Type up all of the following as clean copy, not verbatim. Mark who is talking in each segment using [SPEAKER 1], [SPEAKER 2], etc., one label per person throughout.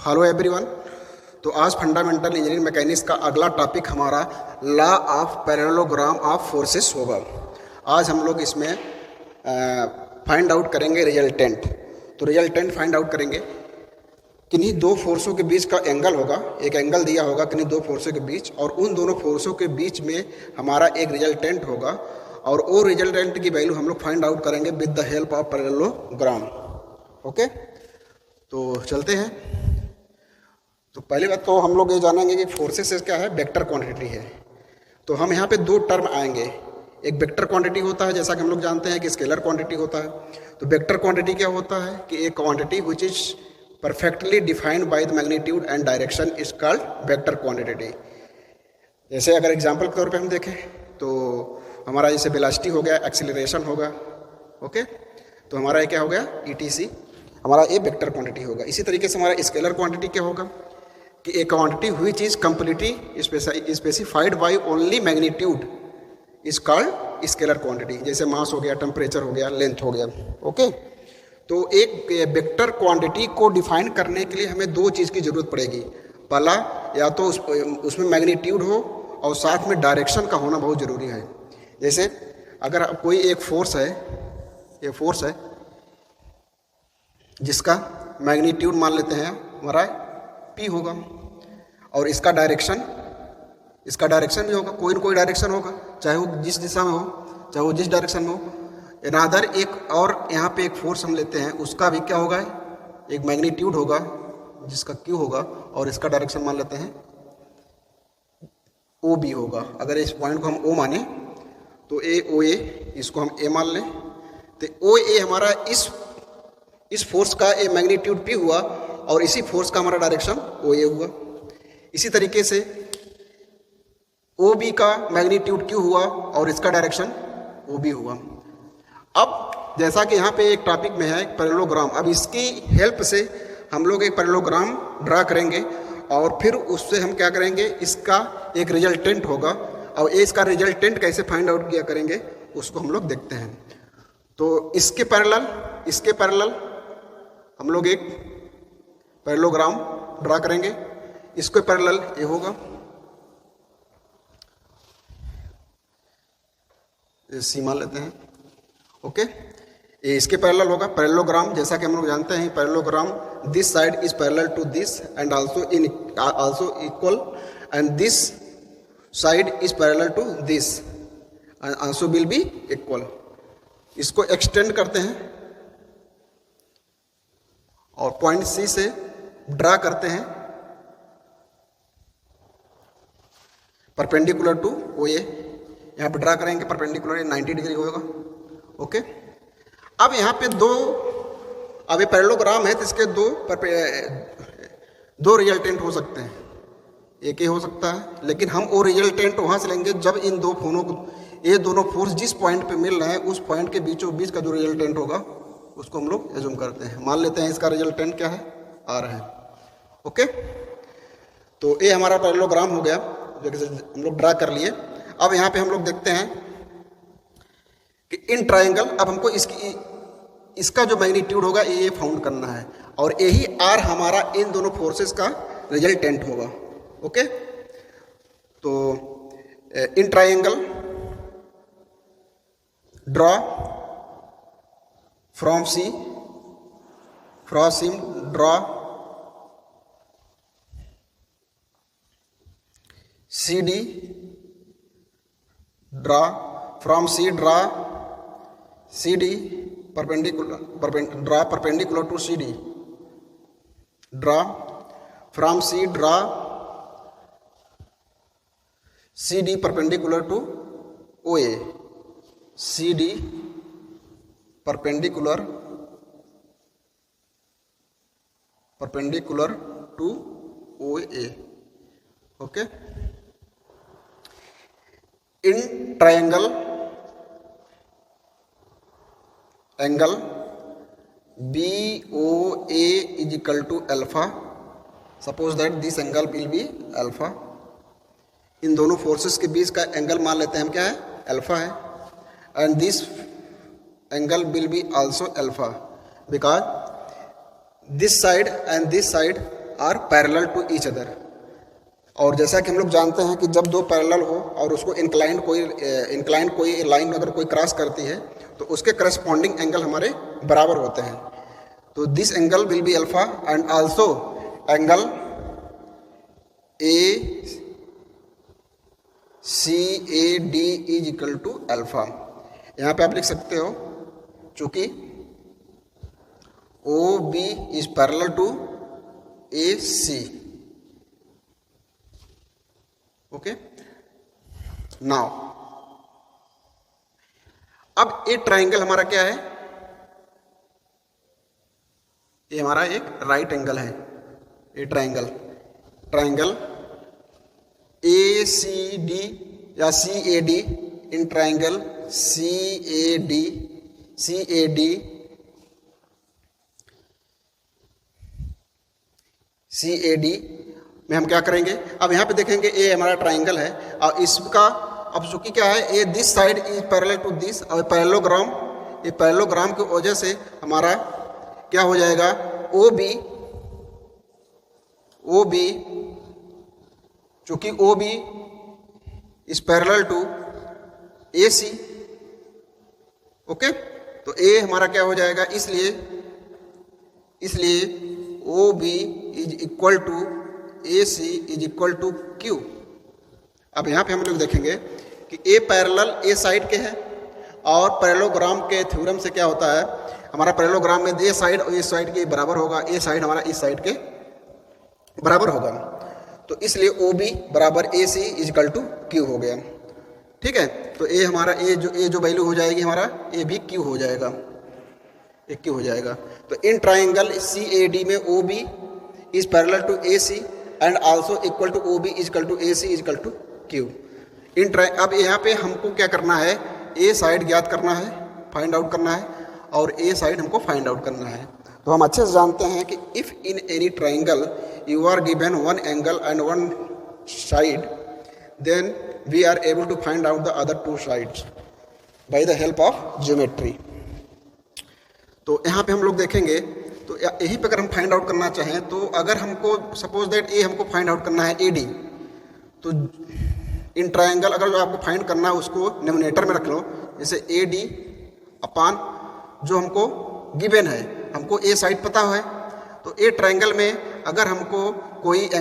[SPEAKER 1] Hello everyone. तो आज fundamental engineering mechanics का अगला टॉपिक हमारा law of parallelogram of forces होगा। आज हम लोग इसमें फाइंड आउट करेंगे रिजल्टेंट। तो रिजल्टेंट फाइंड आउट करेंगे किन्हीं दो फोर्सों के बीच का एंगल होगा, एक एंगल दिया होगा किन्हीं दो फोर्सों के बीच, और उन दोनों फोर्सों के बीच में हमारा एक रिजल्टेंट होगा और वो रिजल्टेंट की वैल्यू हम लोग फाइंड आउट करेंगे with the help of parallelogram. Okay, तो चलते हैं। तो पहली बात तो हम लोग ये जानेंगे कि फोर्सेस क्या है, वेक्टर क्वांटिटी है। तो हम यहाँ पे दो टर्म आएंगे, एक वेक्टर क्वांटिटी होता है जैसा कि हम लोग जानते हैं कि स्केलर क्वांटिटी होता है। तो वेक्टर क्वांटिटी क्या होता है कि एक quantity which is perfectly defined by the magnitude and direction is called vector quantity. जैसे अगर एग्जाम्पल के तौर पे हम देखें तो हमारा जैसे वेलोसिटी हो गया, एक्सीलरेशन होगा। ओके, तो हमारा ये क्या हो गया, ETC, हमारा ये वेक्टर क्वांटिटी होगा। इसी तरीके से हमारा स्केलर क्वांटिटी क्या होगा कि एक quantity which is completely specified by only magnitude is called scalar quantity. जैसे मास हो गया, टेम्परेचर हो गया, लेंथ हो गया। ओके, तो एक वेक्टर क्वांटिटी को डिफाइन करने के लिए हमें दो चीज़ की ज़रूरत पड़ेगी। पहला, या तो उसमें मैग्नीट्यूड हो और साथ में डायरेक्शन का होना बहुत ज़रूरी है। जैसे अगर कोई एक फोर्स है, ये फोर्स है जिसका मैग्नीट्यूड मान लेते हैं हमारा P होगा, और इसका डायरेक्शन भी होगा, कोई न कोई डायरेक्शन होगा, चाहे वो जिस दिशा में हो, चाहे वो जिस डायरेक्शन में हो। अनादर एक और यहाँ पे एक फोर्स हम लेते हैं, उसका भी क्या होगा, एक मैग्नीट्यूड होगा जिसका Q होगा, और इसका डायरेक्शन मान लेते हैं OB होगा। अगर इस पॉइंट को हम O माने तो OA, इसको हम A मान लें, तो OA हमारा इस फोर्स का ए मैग्नीट्यूड P हुआ और इसी फोर्स का हमारा डायरेक्शन OA हुआ। इसी तरीके से OB का मैग्नीट्यूड Q हुआ और इसका डायरेक्शन OB हुआ। अब जैसा कि यहाँ पे एक टॉपिक में है पैरेललोग्राम, अब इसकी हेल्प से हम लोग एक पैरेललोग्राम ड्रा करेंगे और फिर उससे हम क्या करेंगे, इसका एक रिजल्टेंट होगा, और इसका रिजल्टेंट कैसे फाइंड आउट किया करेंगे उसको हम लोग देखते हैं। तो इसके पैरेलल हम लोग एक पैरेललोग्राम ड्रा करेंगे। इसके पैरेलल ये होगा, सी मान लेते हैं। ओके, ये इसके पैरेलल होगा पैरेललोग्राम। जैसा कि हम लोग जानते हैं parallelogram, this side is parallel to this and also equal, and this side is parallel to this and also will be equal. इसको एक्सटेंड करते हैं और पॉइंट C से ड्रा करते हैं परपेंडिकुलर टू OA। यहाँ पे ड्रा करेंगे परपेंडिकुलर 90 डिग्री होगा। ओके, अब यहाँ पे अब ये पैरेललोग्राम है तो इसके दो रिजल्टेंट हो सकते हैं, एक ही हो सकता है, लेकिन हम वो रिजल्टेंट वहाँ से लेंगे जब इन दो फोनों को, ये दोनों फोर्स जिस पॉइंट पे मिल रहे हैं उस पॉइंट के बीचों बीच का जो रिजल्टेंट होगा उसको हम लोग एज्यूम करते हैं। मान लेते हैं इसका रिजल्टेंट क्या है, R है। ओके, तो ये हमारा पैरेललोग्राम हो गया जो हम लोग ड्रा कर लिए। अब यहाँ पे हम लोग देखते हैं कि इन ट्रायंगल, अब हमको इसका जो मैग्नीट्यूड होगा ये फाउंड करना है, और यही R हमारा इन दोनों फोर्सेस का रिजल्टेंट होगा। ओके, तो in triangle draw from C draw CD, draw from C draw CD perpendicular to CD, draw from C draw CD perpendicular to OA, CD perpendicular to OA। Okay, in triangle angle BOA is equal to alpha, suppose that this angle will be alpha। इन दोनों forces के बीच का angle मान लेते हैं हम क्या है, alpha है, and this angle will be also alpha because this side and this side are parallel to each other. और जैसा कि हम लोग जानते हैं कि जब दो पैरेलल हो और उसको इंक्लाइंड कोई लाइन अगर कोई क्रॉस करती है तो उसके करस्पॉन्डिंग एंगल हमारे बराबर होते हैं। तो this angle will be alpha and also angle A C A D is equal to alpha. यहाँ पे आप लिख सकते हो चूंकि O B is parallel to A C. Okay, now अब ये ट्राइंगल हमारा क्या है, ये हमारा एक राइट एंगल है। ये ट्राइंगल ए सी डी या C A D, in triangle C A D में हम क्या करेंगे, अब यहाँ पे देखेंगे ए हमारा ट्राइंगल है और इसका अब चूंकि क्या है, a this side is parallel to this, और पैरेललोग्राम की वजह से हमारा क्या हो जाएगा, ओ बी चूंकि O B is parallel to A C. Okay, तो ए हमारा क्या हो जाएगा, इसलिए O B is equal to A C is equal to Q. अब यहाँ पे हम लोग देखेंगे कि ए पैरेलल ए साइड के है और पैरेललोग्राम के थ्योरम से क्या होता है, हमारा पैरेललोग्राम में ए साइड और इस साइड के बराबर होगा, ए साइड हमारा इस साइड के बराबर होगा। तो इसलिए ओ बी बराबर ए C is equal to Q हो गया। ठीक है, तो ए हमारा ए जो वैल्यू हो जाएगी हमारा ए भी क्यू हो जाएगा, एक क्यू हो जाएगा। तो इन ट्राइंगल सी ए डी में O B is parallel to A C and also equal to O B is equal to A C is equal to Q. अब यहाँ पे हमको क्या करना है, ए साइड ज्ञात करना है, फाइंड आउट करना है, और ए साइड हमको फाइंड आउट करना है। तो हम अच्छे से जानते हैं कि if in any triangle you are given one angle and one side then we are able to find out the other two sides by the help of geometry. तो यहाँ पे हम लोग देखेंगे, तो यहीं पे अगर हम फाइंड आउट करना चाहें तो अगर हमको सपोज दैट ए हमको फाइंड आउट करना है ए डी, तो इन ट्राइंगल अगर जो आपको फाइंड करना है उसको न्यूमरेटर में रख लो, जैसे ए डी अपान जो हमको गिवन है, हमको ए साइड पता है, तो ए ट्राइंगल में अगर हमको कोई एक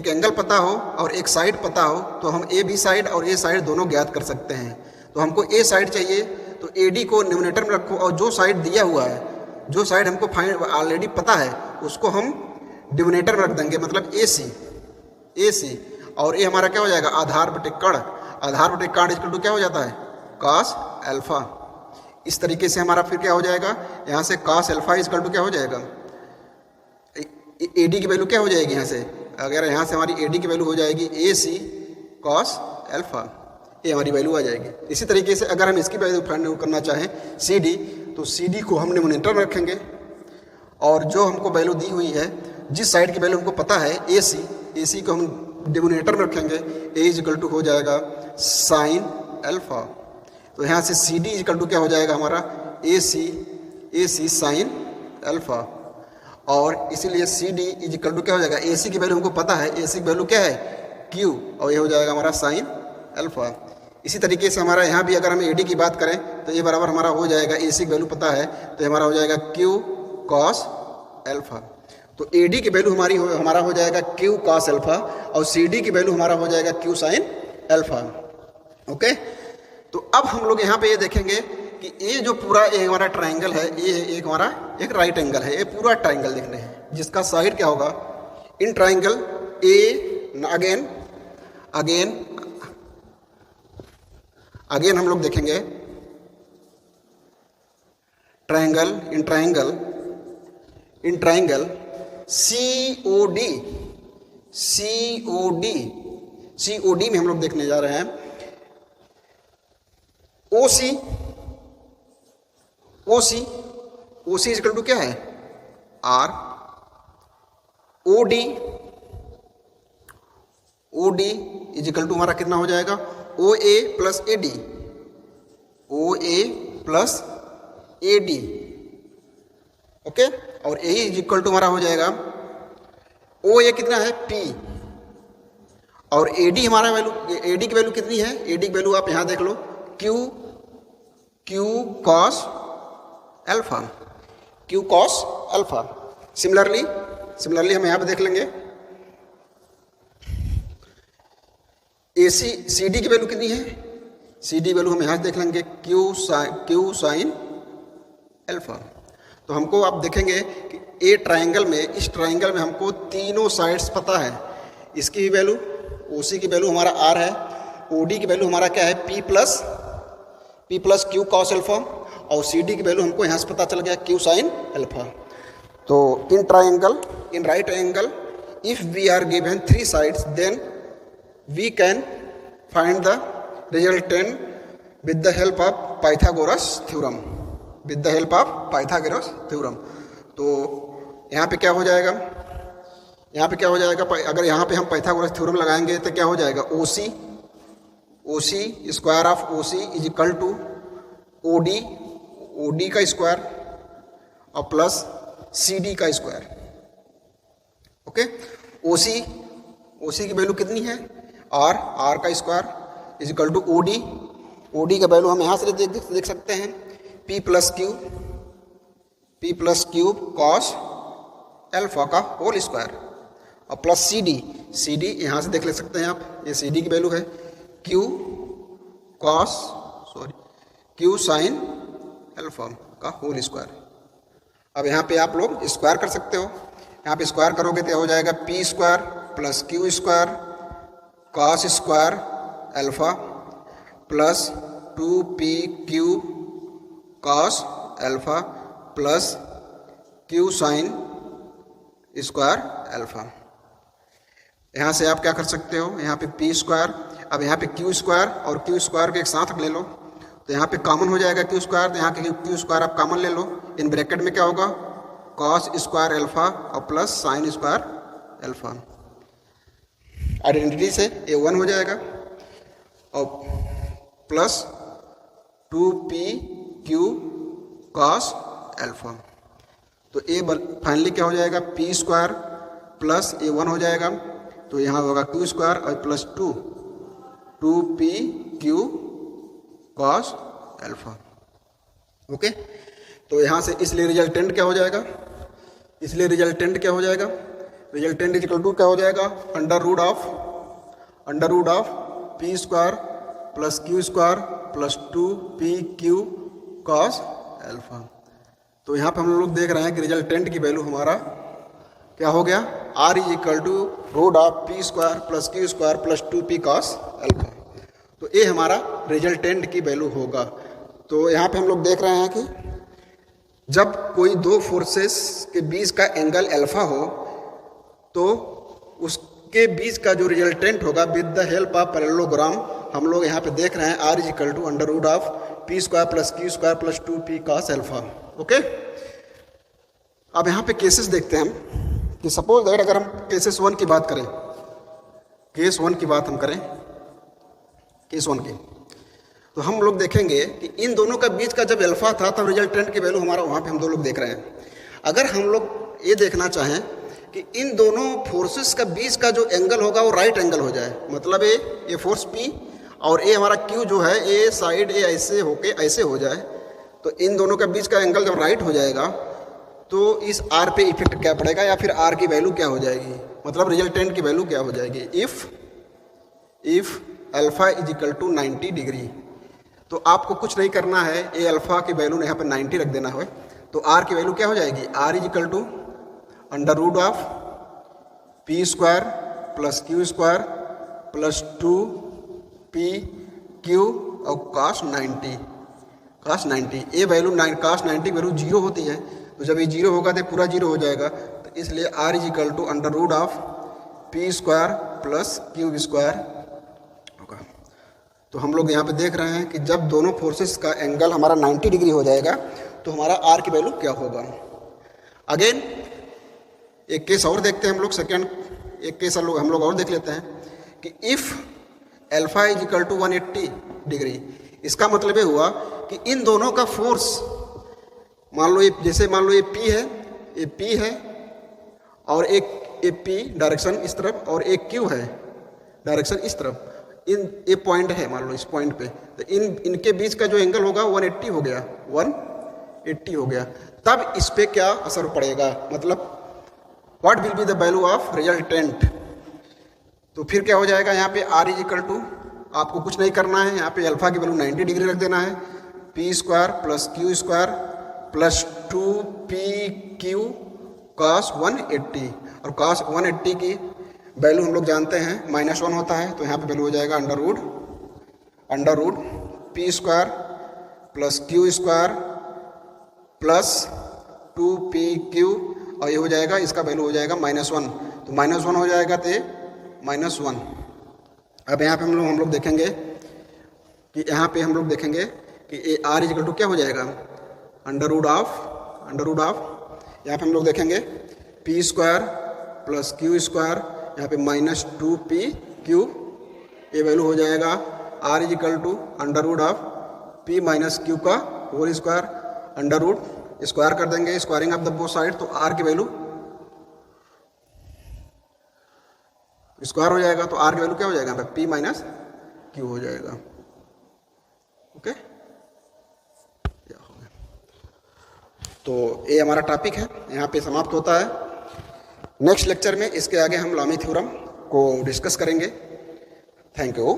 [SPEAKER 1] एंगल पता हो और एक साइड पता हो तो हम ए बी साइड और ए साइड दोनों ज्ञात कर सकते हैं। तो हमको ए साइड चाहिए तो ए डी को न्यूमरेटर में रखो और जो साइड दिया हुआ है, जो साइड हमको फाइंड ऑलरेडी पता है उसको हम डिनोमिनेटर में रख देंगे, मतलब ए सी। और ये हमारा क्या हो जाएगा, आधार बटे कर्ण इक्वल टू क्या हो जाता है, कॉस अल्फा। इस तरीके से हमारा फिर क्या हो जाएगा, यहाँ से कॉस अल्फा इक्वल टू क्या हो जाएगा, ए डी की वैल्यू क्या हो जाएगी, यहाँ से अगर यहाँ से हमारी ए डी की वैल्यू हो जाएगी ए सी कॉस अल्फा, ये हमारी वैल्यू आ जाएगी। इसी तरीके से अगर हम इसकी वैल्यू फाइंड आउट करना चाहें सी डी, तो सी डी को हम न्यूमरेटर में रखेंगे और जो हमको वैल्यू दी हुई है, जिस साइड की वैल्यू हमको पता है ए सी को हम डिनोमिनेटर में रखेंगे, ए इज इक्वल टू हो जाएगा साइन अल्फा। तो यहाँ से सी डी इक्वल टू क्या हो जाएगा हमारा ए सी साइन अल्फा, और इसीलिए सी डी इक्वल टू क्या हो जाएगा, ए सी की वैल्यू हमको पता है, ए सी की वैल्यू क्या है क्यू, और ये हो जाएगा हमारा साइन अल्फा। इसी तरीके से हमारा यहाँ भी अगर हम ए डी की बात करें तो ये बराबर हमारा हो जाएगा, ए सी की वैल्यू पता है तो हमारा हो जाएगा क्यू कॉस अल्फा। तो ए डी की वैल्यू हमारा हो जाएगा क्यू कॉस अल्फा और सी डी की वैल्यू हमारा हो जाएगा क्यू साइन अल्फा। ओके, तो अब हम लोग यहाँ पे ये देखेंगे कि ये जो पूरा ये हमारा ट्राइंगल है, ये हमारा एक राइट एंगल है, ये पूरा ट्राइंगल देखने हैं जिसका साइड क्या होगा, इन ट्राइंगल ए अगेन हम लोग देखेंगे इन ट्राइंगल सी ओ डी में हम लोग देखने जा रहे हैं ओ सी इक्वल टू क्या है R, O D is equal to हमारा कितना हो जाएगा O A plus A D. Okay, और ए इज इक्वल टू हमारा हो जाएगा ओ ए कितना है P, और AD हमारा वैल्यू, AD की वैल्यू कितनी है, AD की वैल्यू आप यहाँ देख लो Q cos alpha, Q cos alpha. Similarly हम यहाँ पे देख लेंगे CD की वैल्यू कितनी है, CD वैल्यू हम यहाँ देख लेंगे Q साइन अल्फा। तो हमको आप देखेंगे कि ए ट्रायंगल में, इस ट्रायंगल में हमको तीनों साइड्स पता है। इसकी भी वैल्यू, OC की वैल्यू हमारा R है, OD की वैल्यू हमारा क्या है P plus Q cos alpha, और CD की वैल्यू हमको यहाँ से पता चल गया Q साइन अल्फा। तो in right angle if we are given 3 sides then we can find the resultant with the help of Pythagoras theorem. तो यहाँ पे क्या हो जाएगा, अगर यहाँ पे हम पाइथागोरस थ्योरम लगाएंगे तो क्या हो जाएगा, OC square of OC is equal to OD का स्क्वायर और प्लस CD का स्क्वायर। ओके, OC की वैल्यू कितनी है, R का square is equal to OD का वैल्यू हम यहाँ से देख सकते हैं P plus Q cos alpha का होल स्क्वायर और प्लस CD यहाँ से देख ले सकते हैं आप, ये CD की वैल्यू है Q साइन अल्फा का होल स्क्वायर। अब यहाँ पे आप लोग स्क्वायर कर सकते हो, यहाँ पे स्क्वायर करोगे तो हो जाएगा P square plus Q square cos square alpha plus 2PQ cos alpha plus Q sine square alpha. यहाँ से आप क्या कर सकते हो, यहाँ पे P स्क्वायर, अब यहाँ पे Q स्क्वायर और Q स्क्वायर के एक साथ ले लो तो यहाँ पे कॉमन हो जाएगा Q स्क्वायर, तो यहाँ के Q स्क्वायर आप कॉमन ले लो, इन ब्रैकेट में क्या होगा cos स्क्वायर अल्फा और plus sine square alpha. Identity से ये 1 हो जाएगा और प्लस 2PQ cos अल्फा। तो ये फाइनली क्या हो जाएगा P स्क्वायर प्लस ये 1 हो जाएगा, तो यहाँ होगा Q स्क्वायर और plus 2PQ cos alpha. Okay, तो यहाँ से इसलिए रिजल्टेंट क्या हो जाएगा, रिजल्टेंट इक्वल टू क्या हो जाएगा, under root of P square plus Q square plus 2PQ cos alpha. तो यहाँ पे हम लोग देख रहे हैं कि रिजल्टेंट की वैल्यू हमारा क्या हो गया, R is equal to root of P square plus Q square plus 2P cos alpha. तो ये हमारा रिजल्टेंट की वैल्यू होगा। तो यहाँ पे हम लोग देख रहे हैं कि जब कोई दो फोर्सेस के बीच का एंगल अल्फा हो तो उसके बीच का जो रिजल्टेंट होगा with the help of parallelogram हम लोग यहाँ पे देख रहे हैं R is equal to under root of P square plus Q square plus 2P cos alpha. Okay, अब यहाँ पे केसेस देखते हैं हम कि सपोज दैट अगर हम केस 1 की बात करें, केस 1 की, तो हम लोग देखेंगे कि इन दोनों का बीच का जब अल्फा था तब रिजल्टेंट की वैल्यू हमारा वहाँ पे हम दो लोग देख रहे हैं। अगर हम लोग ये देखना चाहें कि इन दोनों फोर्सेस का बीच का जो एंगल होगा वो राइट एंगल हो जाए, मतलब ये फोर्स P और ये हमारा Q जो है ये साइड ये ऐसे होके ऐसे हो जाए, तो इन दोनों का बीच का एंगल जब राइट हो जाएगा तो इस R पे इफेक्ट क्या पड़ेगा या फिर R की वैल्यू क्या हो जाएगी, मतलब रिजल्टेंट की वैल्यू क्या हो जाएगी, if alpha is equal to 90 degree. तो आपको कुछ नहीं करना है, ये अल्फा की वैल्यू यहाँ पे 90 रख देना है, तो R की वैल्यू क्या हो जाएगी, R is equal to under root of P square plus Q square plus 2PQ और cos 90। ये वैल्यू cos 90 की वैल्यू 0 होती है, तो जब ये 0 होगा तो पूरा 0 हो जाएगा, तो इसलिए R is equal to under root of P square plus Q square होगा। तो हम लोग यहाँ पे देख रहे हैं कि जब दोनों फोर्सेस का एंगल हमारा 90 डिग्री हो जाएगा तो हमारा R की वैल्यू क्या होगा। अगेन एक केस और देखते हैं हम लोग, एक केस हम लोग और देख लेते हैं कि if alpha is equal to 180 degree, इसका मतलब ये हुआ कि इन दोनों का फोर्स मान लो ये P है और एक ए पी डायरेक्शन इस तरफ और एक क्यू है डायरेक्शन इस तरफ, इन ये पॉइंट है मान लो इस पॉइंट पे, तो इनके बीच का जो एंगल होगा 180 हो गया, 180 हो गया। तब इस पे क्या असर पड़ेगा, मतलब what will be the value of resultant. तो फिर क्या हो जाएगा, यहाँ पे आर इज इक्वल टू, आपको कुछ नहीं करना है, यहाँ पे अल्फा की वैल्यू 90 डिग्री रख देना है, P square plus Q square plus 2pq cos 180, और cos 180 की वैल्यू हम लोग जानते हैं -1 होता है, तो यहाँ पे वैल्यू हो जाएगा under root P square plus Q square plus 2pq, और ये हो जाएगा, इसका वैल्यू हो जाएगा -1, तो -1 हो जाएगा, तो -1। अब यहाँ पे हम लोग देखेंगे कि यहाँ पे हम लोग देखेंगे कि A R is equal to क्या हो जाएगा, अंडर रूट ऑफ यहाँ पे हम लोग देखेंगे p square plus Q square, यहाँ पे -2pq, ये वैल्यू हो जाएगा r is equal to under root of p minus q का whole square, under root square कर देंगे, squaring of the both side, तो आर की वैल्यू स्क्वायर हो जाएगा, तो आर की वैल्यू क्या हो जाएगा, पी माइनस क्यू हो जाएगा। ओके, तो ये हमारा टॉपिक है, यहाँ पे समाप्त होता है। नेक्स्ट लेक्चर में इसके आगे हम लामी थ्योरम को डिस्कस करेंगे। Thank you.